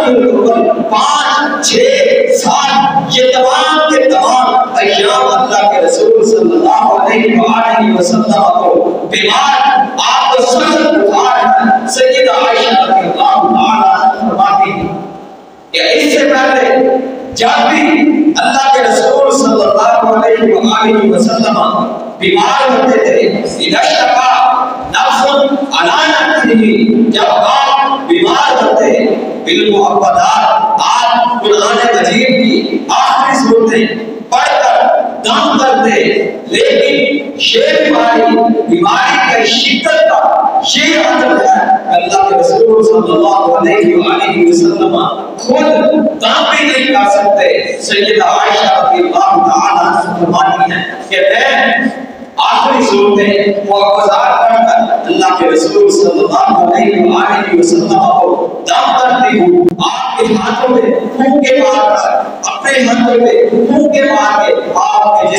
ربیع 5 6 7 یہ تمام کے تمام ایام اللہ کے رسول صلی اللہ علیہ وآلہ وسلم کو بیمار آپ کو سخت بخار ہے. سیدہ عائشہ رضی اللہ تعالی فرماتی ہیں کہ اس سے پہلے جب بھی اللہ کے رسول صلی اللہ علیہ وآلہ وسلم بیمار ہوتے تھے اذا اشتکا نفس علی نفسہ جب آپ بیمار ہوتے بالمعوذات آپ قرآن مجید کی آخری صورتیں پڑھ کر دم کرتے. لیکن یہ بیماری کی شدت کا یہ عدل ہے اللہ کے رسول صلی اللہ علیہ وآلہ وسلم خود دم بھی نہیں کر سکتے. سیدہ عائشہ رضی اللہ تعالی عنہا فرماتی ہیں کہ میں آخری صورتیں معوذات پڑھ کر اللہ کے رسول صلی اللہ علیہ وآلہ وسلم کو دم کرتی ہوں. آپ کے ہاتھوں میں پھونکے مار کر اپنے ہاتھوں میں پھونکے مار کے آپ کے